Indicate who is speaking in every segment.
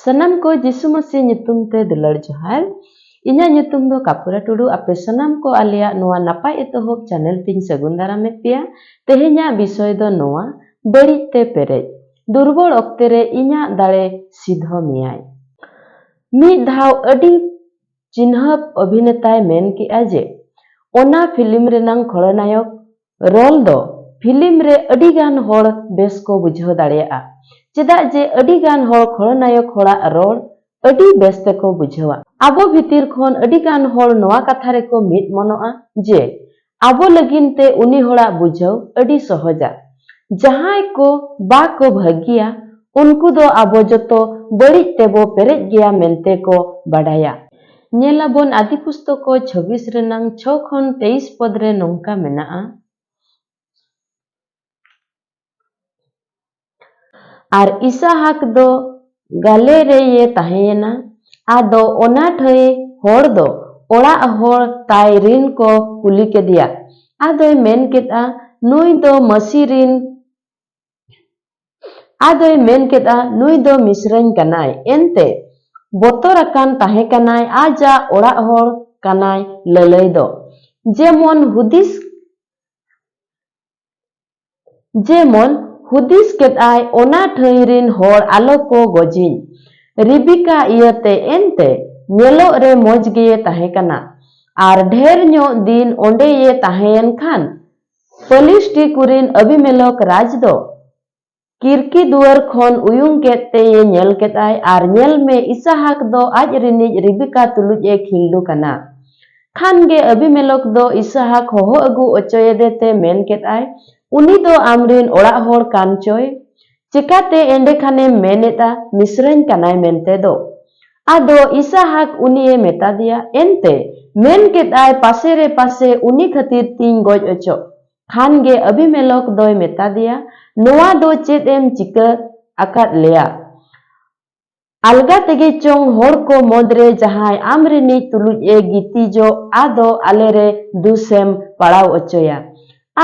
Speaker 1: Sanam ko Jisu Masih nyutum te dular johar. Inya nyutum do Kapura Tudu ape sanam ko alia noa napai etohok channel tin sagun daramet pia. Tehenya bisoy do noa beri te perej. Durbol oktere inya dare sidho miyai. Mi dhau adi चिन्हप अभिनेताय मेन की आजे ओना film रेनांग खलनायक role दो film रे अडिगान होड़ बेस को बुझाव दाड़ेया चेदा जे अडिगान होड़ खलनायक होड़ा रोल अडी बेस ते को बुझावा आबो भीतिर खन अडिगान होड़ नोआ कथा रे को मिट मनोआ जे आबो लगिन ते उनी होड़ा बुझाव अडी सहजा जहां को बा को भागिया उनको दो आबो जतो बड़ी तेबो पेरेज गया मेनते को बाडाया Nyelabon adi pustoko 26 renang 6 khon 23 podre nongka menaa. Ar Isahak do gale re ye tahena ado ona thai hor do ora hor tai rin ko kuli ke dia adoy men keta nui do masirin adoy men keta nui do misrain kanai ente botorakan tahekanai aja ora hor kanai lalai do jemon hudis ketai ona thairin hor aloko gojin Ribika iyate ente nyelo re moj ge tahekana ar dher nyo din onde ye tahen khan Palisti kurin Abimelok raj do Kirki duar khon uyung kete ye nyel ketai ar nyel me Isahak do aj rinij Ribika tuluj e khildu kana khan ge Abimelok do Isahak hoho agu ochoyede te men ketai uni do amrin ora hor kan choy chikate ende khane meneta misrain kanai mente do ado Isahak uni e meta dia ente men ketai pasere pase uni khatir tin goj ocho khan ge Abimelok doy meta dia noa do chet em chika akat leya alga tege chong hor ko modre jahai amrini tuluj e gitijo ado alere dusem padaw ochoya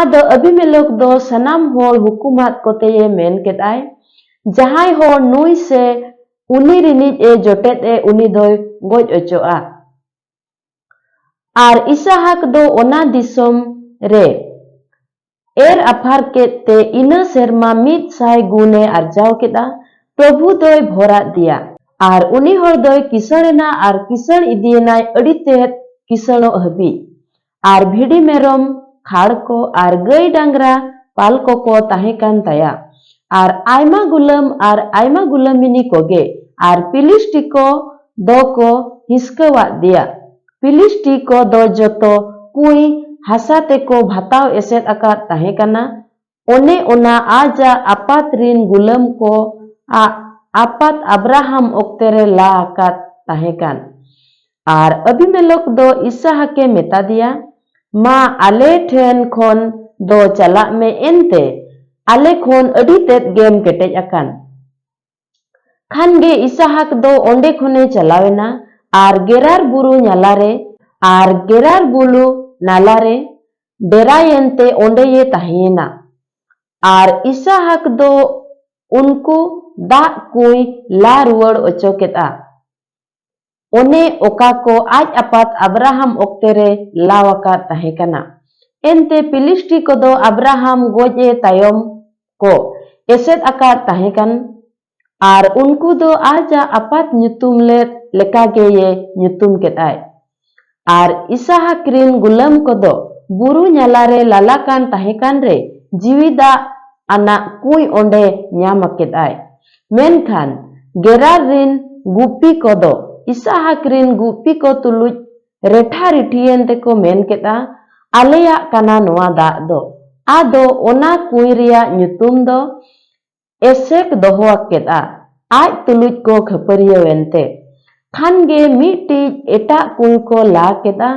Speaker 1: ado Abimelok do sanam hor hukumat kote ye men ketai jahai hor nui se uni rinij e jotet e uni doy goj ochoa ar Isahak do ona disom re afar kete ina serma mit sai gune arjau keda Prabhu doy bhorat dia ar uni hor doy kisarena ar kisan idienai aditet kisano habi ar bhidi merom khar ko ar gai dangra pal ko tahekan taya ar aima gulamini koge ar Pilisti ko do ko hiskawat dia Pilisti ko do joto pui hasa teko bhataw eset akat tahekana one ona aja apat rin gulam ko apat Abraham oktere la akat tahekan ar Abimelok do Isahake meta dia ma ale then khon do chalak me ente ale khon adi tet game ketej akan khan ge Isahak do onde khone chalawena ar Gerar buru nyalare ar Gerar bulu nalare derayente onde ye tahena ar Isahak do unku da kui la ruwar ocho keta one oka ko aj apat Abraham oktere lawaka tahekana ente Pilisti ko do Abraham goje tayom ko eset akat tahekan ar unku do aja apat nyutum lekage ye nyutum ketai ar Isahak rin gulam kodo buru nyalare lalakan tahekan re jiwida anak kui onde nyamaketai menkhan Gerar rin gupi kodo Isahak rin gupi ko tuluj retha ritien te ko men keta aleya kana noa da do ado ona kui ria nyutum do esek dohoak keta aj tuluj ko khapariya wente khan ge miti eta kui ko la keta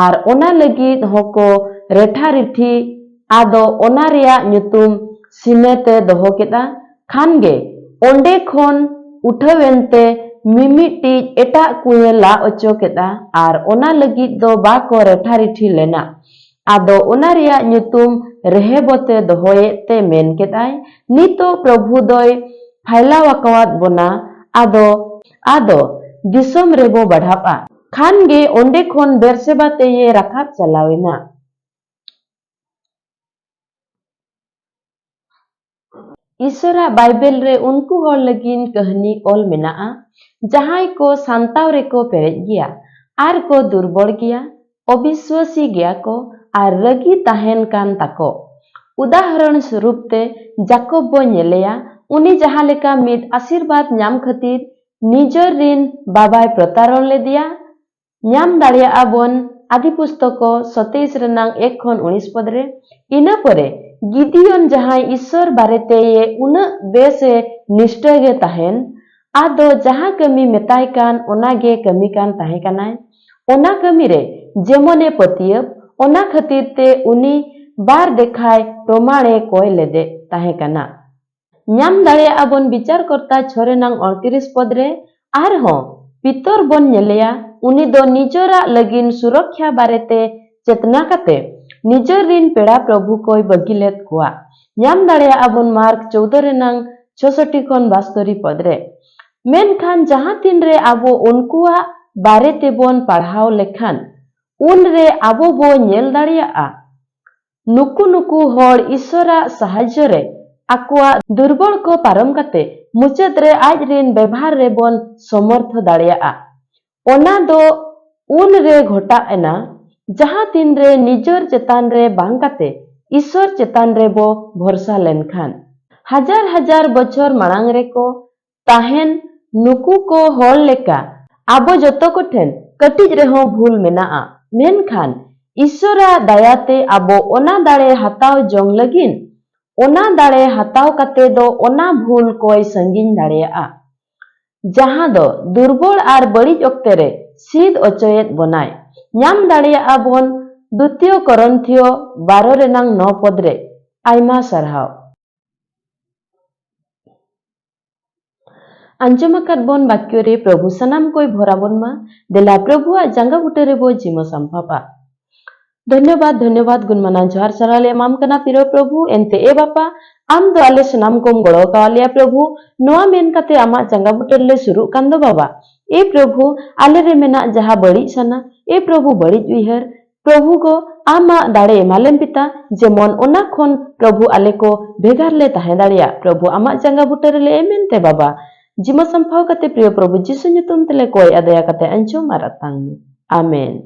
Speaker 1: ar ona lagit hoko retha rithi ado ona ria nyutum sinete doho keta khan ge onde khon uthawente mimiti eta kuye la ocho keta ar ona lagit do ba ko retha rithi lena ado ona ria nyutum rehebote dohoye te men ketai nito Prabhu doy phailawakawat bona आदो दिसोम रेबो बढ़ापा खान गे ओंडे खोन बेरसेबा ते ये राखाब चलावेना। ईश्वरा Bible रे उनको होर लगिन कहानी all मेनाआ जहां को सांताव रे को पेरेज गया आर को दुर्बल गया अविश्वासी गया को आर रगी ताहेन कान ताको। उदाहरण स्वरूप ते जाकोब बो नेलेया उनी जहां लेका मिद आशीर्वाद नाम खातिर निजर रिन बाबाय प्रतारण ले दिया नाम दाड़िया आबन आदि पुस्तको 27 रनांग 1 खन 19 पद रे। इना परे गिदियन जहां ईश्वर बारेते ये उना बेसे निष्ठा गे ताहेन आदो जहां कमी मेताय कान ओना गे कमी कान ताहे कानाय ओना कमी रे जेमने पतियब ओना खातिर ते उनी बार देखाय प्रमाणे कोय लेदे ताहे काना। नाम दाड़िया आबन विचार करता 6 रनांग 38 पद रे आर हो पितर बन नेलेया उनी दो निजरा लगिन सुरक्षा बारेते चेतना काते निजर रिन पेड़ा प्रभु कोई बगिलेत कोआ। नाम दाड़िया आबन मार्क 14 रनांग 66 खन 72 पद रे। मेनखान जहां तीन रे आबो उनकुआ बारेते बोन पढ़ाव लेखान उन रे आबो बो नेल दाड़िया नुकु नुकु होड़ ईश्वरा सहाय्य रे आकुआ दुर्बल को पारम काते मुचाद रे आज रिन व्यवहार रे बोन समर्थ दाड़िया। ओना दो उन रे घोटा एना जहां तीन रे निजर चेतान रे बांग काते ईश्वर चेतान रे बो भरोसा लेनखान। हजार हजार बछर मांग रे को ताहेन नुकु को होड़ लेका आबो जतो को ठेन कटिज रे हो भूल मेनाआ मेनखान ईश्वरा दयाते आबो ओना दाड़े हताव जोंग लगिन ओना दाड़े हताव काते दो ओना भूल कोई संगिन दाड़िया जहां दो दुर्बल आर बड़ी ओक्ते रे सीध ओचोयत बनाय। नाम दाड़िया आबन 2 कोरिन्थियो 12 रनांग 9 पद रे। आयमा सरहाव। अंजमाकात बन वाक्य रे प्रभु सनाम कोई भोराबन मा देला प्रभुआ जांगा बुटे रे बो जिमो संभापा। धन्यवाद धन्यवाद गुणमाना जोहार सराले माम कना पिरो प्रभु एनते ए बापा आम दो आले सनाम कोम गड़ो कालिया प्रभु नोआ मेन काते आमा जांगा बुटेर ले शुरू कांदो बाबा ए प्रभु आले रे मेना जहा बड़ी सना ए प्रभु बड़ी उइहर प्रभु को आमा दाड़े एमालेम पिता जेमन ओना खोन प्रभु आले को भेगार ले ताहे दाड़िया प्रभु आमा जांगा बुटेर ले एमेनते बाबा जिमा संभाव काते प्रिय प्रभु जिसु nyutum तेले कोई अदया काते अंजो मारातांग आमेन।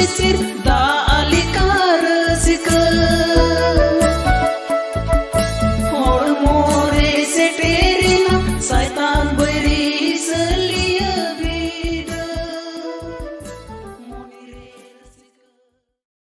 Speaker 2: Sir